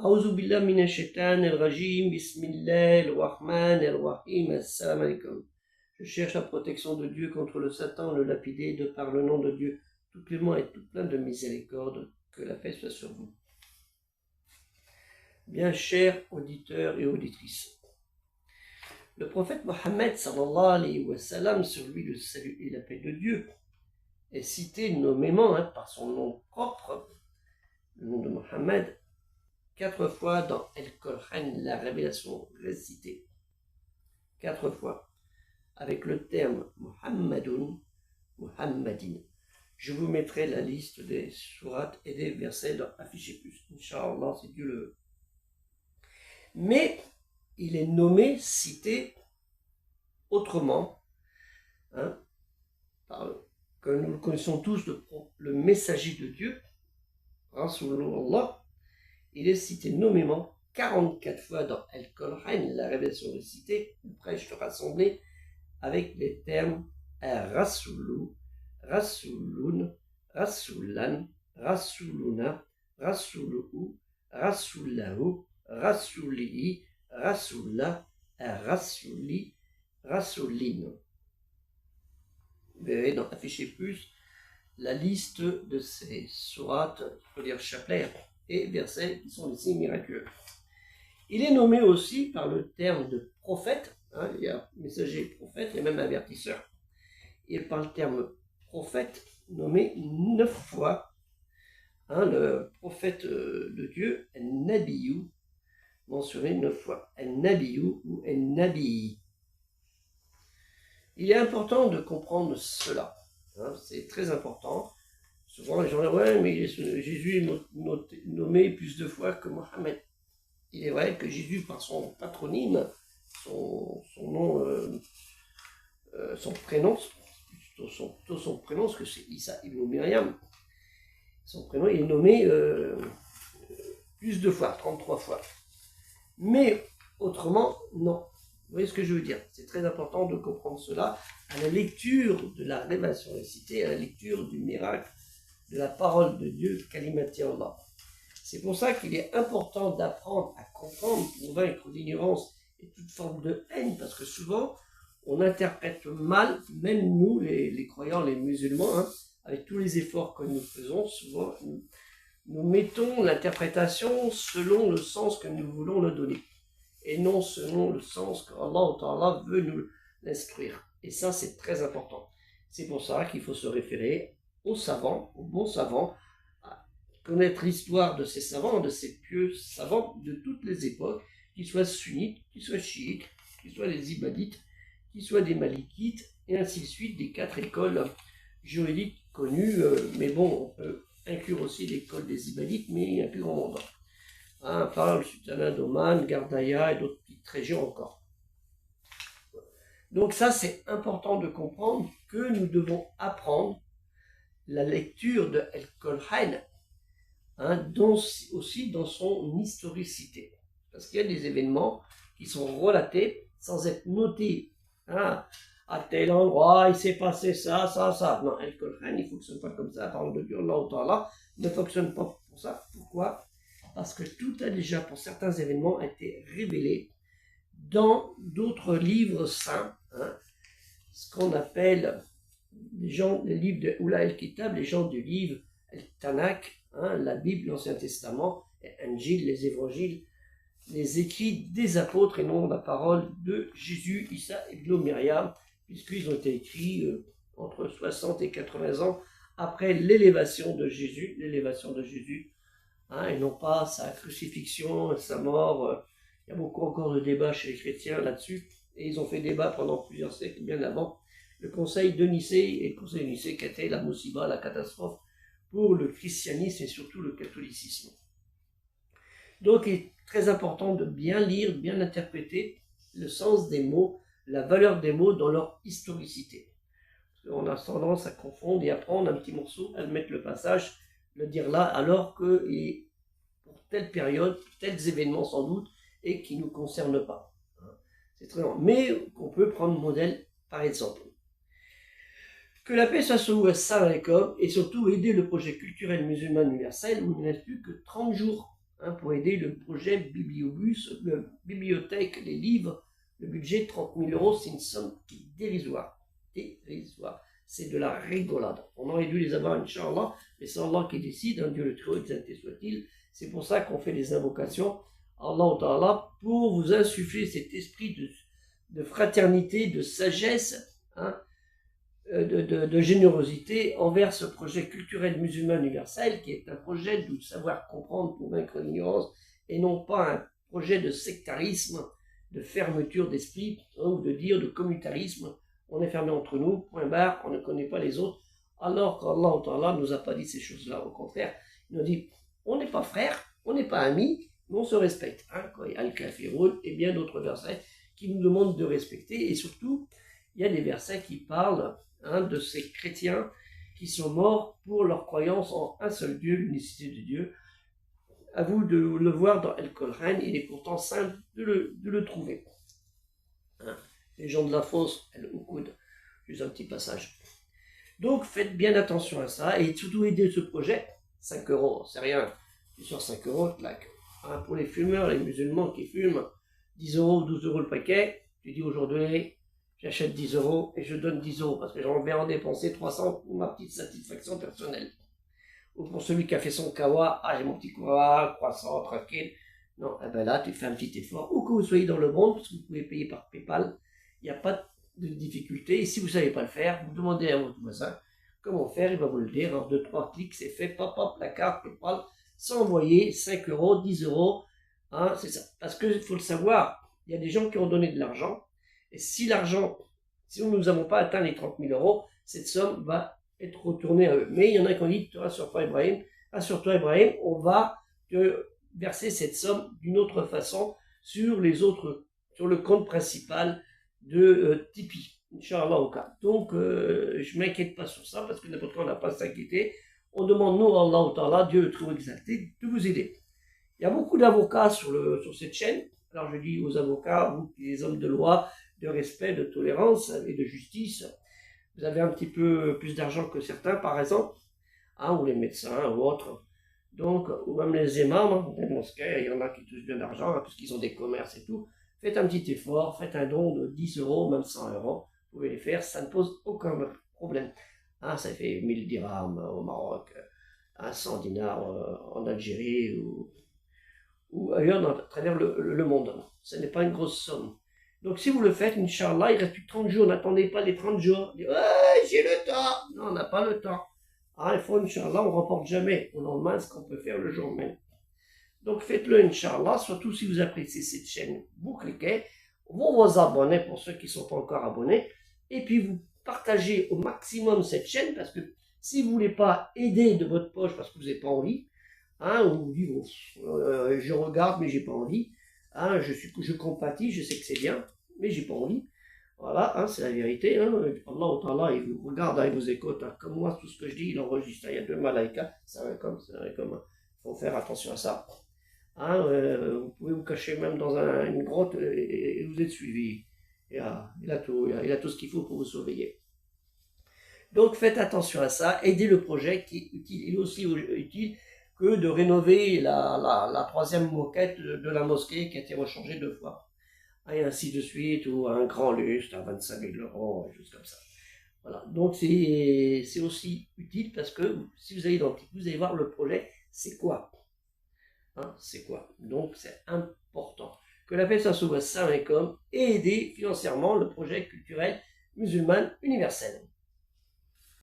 A'udhu billah minash shaitanir rajim, bismillahir rahmanir rahim, assalamu alaikum. Je cherche la protection de Dieu contre le Satan, le lapidé, de par le nom de Dieu, tout clément et tout plein de miséricorde, que la paix soit sur vous. Bien chers auditeurs et auditrices, le prophète Mohammed sallallahu alayhi wa sallam, sur lui le salut et la paix de Dieu, est cité nommément par son nom propre, le nom de Mohammed, 4 fois dans Al-Qur'an, la révélation récitée. 4 fois, avec le terme Muhammadun, Muhammadin. Je vous mettrai la liste des sourates et des versets dans Affiché Plus. Inch'Allah, si Dieu le veut. Mais il est nommé, cité autrement, que nous le connaissons tous, le messager de Dieu, Rasulullah. Il est cité nommément 44 fois dans Al-Qur'an, la révélation récitée, le prêche rassemblé, avec les termes Rasulu, Rasulun, Rasulan, Rasuluna, Rasuluhu, Rasulahu, Rasulihi, Rasulla, Rasuli, Rasulin. Vous verrez dans Affiché Plus la liste de ces sourates, il faut dire chapelet, et versets qui sont des signes miraculeux. Il est nommé aussi par le terme de prophète, il y a messager prophète, il y a même avertisseur. Et par le terme prophète, nommé 9 fois, le prophète de Dieu, Nabiyu, mentionné 9 fois, Nabiyu ou Nabi. Il est important de comprendre cela, c'est très important. Souvent les gens disent, ouais, mais Jésus est nommé plus de fois que Mohammed. Il est vrai que Jésus, par son patronyme, son nom, son prénom, plutôt son prénom, parce que c'est Issa ibn Myriam, son prénom, il est nommé plus de fois, 33 fois. Mais autrement, non. Vous voyez ce que je veux dire? C'est très important de comprendre cela à la lecture de la révélation récitée, à la lecture du miracle de la parole de Dieu, Kalimati Allah. C'est pour ça qu'il est important d'apprendre à comprendre pour vaincre l'ignorance et toute forme de haine, parce que souvent, on interprète mal, même nous, les croyants, les musulmans, avec tous les efforts que nous faisons, souvent, nous mettons l'interprétation selon le sens que nous voulons le donner, et non selon le sens qu'Allah veut nous l'instruire. Et ça, c'est très important. C'est pour ça qu'il faut se référer aux savants, aux bons savants, à connaître l'histoire de ces savants, de ces pieux savants de toutes les époques, qu'ils soient sunnites, qu'ils soient chiites, qu'ils soient des ibadites, qu'ils soient des malikites, et ainsi de suite, des 4 écoles juridiques connues. Mais bon, on peut inclure aussi l'école des ibadites, mais il y a un plus grand nombre. Par le sultanat d'Oman, Gardaya et d'autres petites régions encore. Donc ça, c'est important de comprendre que nous devons apprendre la lecture de Al-Qur'an, aussi dans son historicité. Parce qu'il y a des événements qui sont relatés sans être notés. À tel endroit, il s'est passé ça, ça, ça. Non, Al-Qur'an, il ne fonctionne pas comme ça. La parole de Dieu, Allah ne fonctionne pas pour ça. Pourquoi? Parce que tout a déjà, pour certains événements, été révélé dans d'autres livres saints, ce qu'on appelle les livres de Oula el-Kitab, les gens du livre el-Tanakh, la Bible, l'Ancien Testament, et Injil, les évangiles, les écrits des apôtres et non la parole de Jésus, Issa ibn Myriam, puisqu'ils ont été écrits entre 60 et 80 ans après l'élévation de Jésus, et non pas sa crucifixion, sa mort. Il y a beaucoup encore de débats chez les chrétiens là-dessus, et ils ont fait débat pendant plusieurs siècles, bien avant le Conseil de Nicée, et le Conseil de Nicée qui a été la moussiba, la catastrophe pour le christianisme et surtout le catholicisme. Donc il est très important de bien lire, bien interpréter le sens des mots, la valeur des mots dans leur historicité. On a tendance à confondre et à prendre un petit morceau, à mettre le passage, le dire là, alors que pour telle période, tels événements sans doute, et qui ne nous concernent pas. C'est très long. Mais qu'on peut prendre modèle par exemple. Que la paix soit sur vous, assalamu alaikum, et surtout aider le projet culturel musulman universel où il ne reste plus que 30 jours pour aider le projet Bibliobus, bibliothèque, les livres. Le budget 30 000 euros, c'est une somme qui est dérisoire. Dérisoire. C'est de la rigolade. On aurait dû les avoir, Inch'Allah, mais c'est Allah qui décide, Dieu le Très-Haut, exalté soit-il. C'est pour ça qu'on fait les invocations, Allah Ta'ala, pour vous insuffler cet esprit de fraternité, de sagesse, de générosité envers ce projet culturel musulman universel, qui est un projet de savoir comprendre pour vaincre l'ignorance, et non pas un projet de sectarisme, de fermeture d'esprit, ou de dire de communautarisme. On est fermé entre nous, point barre, on ne connaît pas les autres, alors qu'Allah Ta'ala ne nous a pas dit ces choses-là. Au contraire, il nous dit, on n'est pas frères, on n'est pas amis, mais on se respecte. Quand il y a Al-Kafirun et bien d'autres versets qui nous demandent de respecter, et surtout, il y a des versets qui parlent de ces chrétiens qui sont morts pour leur croyance en un seul Dieu, l'unicité de Dieu. À vous de le voir dans Al-Qur'an, il est pourtant simple de le trouver. Les gens de la fosse, Al-Uqud, juste un petit passage. Donc faites bien attention à ça et surtout aidez ce projet. 5 euros, c'est rien. Tu sors 5 euros, clac. Pour les fumeurs, les musulmans qui fument, 10 euros, 12 euros le paquet, tu dis aujourd'hui, j'achète 10 euros et je donne 10 euros parce que j'en vais en dépenser 300 pour ma petite satisfaction personnelle. Ou pour celui qui a fait son kawa, j'ai mon petit kawa, croissant, tranquille. Non, là, tu fais un petit effort. Où que vous soyez dans le monde, parce que vous pouvez payer par PayPal, il n'y a pas de difficulté. Et si vous ne savez pas le faire, vous demandez à votre voisin comment faire, il va vous le dire. En 2-3 clics, c'est fait. Pop, pop, la carte, PayPal, sans envoyer 5 euros, 10 euros. C'est ça. Parce qu'il faut le savoir, il y a des gens qui ont donné de l'argent. Et si nous n'avons pas atteint les 30 000 euros, cette somme va être retournée à eux. Mais il y en a qui ont dit, rassure-toi Ibrahim, rassure-toi Ibrahim, on va te verser cette somme d'une autre façon sur le compte principal de Tipeee, Inch'Allah au cas. Donc, je ne m'inquiète pas sur ça, parce que n'importe quoi, on n'a pas à s'inquiéter. On demande, nous, Allah Ta'ala, Dieu le Très-Haut exalté, de vous aider. Il y a beaucoup d'avocats sur cette chaîne. Alors, je dis aux avocats, vous, les hommes de loi, de respect, de tolérance et de justice, vous avez un petit peu plus d'argent que certains, par exemple, ou les médecins ou autres. Donc, ou même les imams, les mosquées, il y en a qui touchent bien d'argent, puisqu'ils ont des commerces et tout. Faites un petit effort, faites un don de 10 euros, même 100 euros. Vous pouvez les faire, ça ne pose aucun problème. Ça fait 1000 dirhams au Maroc, 100 dinars en Algérie ou ailleurs à travers le monde. Ce n'est pas une grosse somme. Donc si vous le faites, Inch'Allah, il reste plus de 30 jours, n'attendez pas les 30 jours. Dites, ouais, j'ai le temps. Non, on n'a pas le temps. Il faut, Inch'Allah, on ne reporte jamais au lendemain ce qu'on peut faire le jour même. Donc faites-le, Inch'Allah, surtout si vous appréciez cette chaîne. Vous cliquez, vous vous abonnez pour ceux qui ne sont pas encore abonnés, et puis vous partagez au maximum cette chaîne, parce que si vous ne voulez pas aider de votre poche parce que vous n'avez pas envie, ou vous dites, je regarde mais j'ai pas envie, je compatis, je sais que c'est bien, mais j'ai pas envie. Voilà, c'est la vérité. Allah Ta'ala, il vous regarde, il vous écoute. Comme moi, tout ce que je dis, il enregistre. Il y a 2 malaïkas, c'est vrai comme. Il faut faire attention à ça. Vous pouvez vous cacher même dans une grotte et vous êtes suivi. Il a tout ce qu'il faut pour vous surveiller. Donc faites attention à ça, aidez le projet qui est utile. Il est aussi utile que de rénover la 3e moquette de la mosquée qui a été rechangée 2 fois. Et ainsi de suite, ou un grand lustre à 25 000 euros, juste comme ça. Voilà, donc c'est aussi utile parce que si vous allez dans le titre, vous allez voir le projet, c'est quoi. C'est quoi. Donc c'est important. Que la paix soit sur votre salam et aider financièrement le projet culturel musulman universel.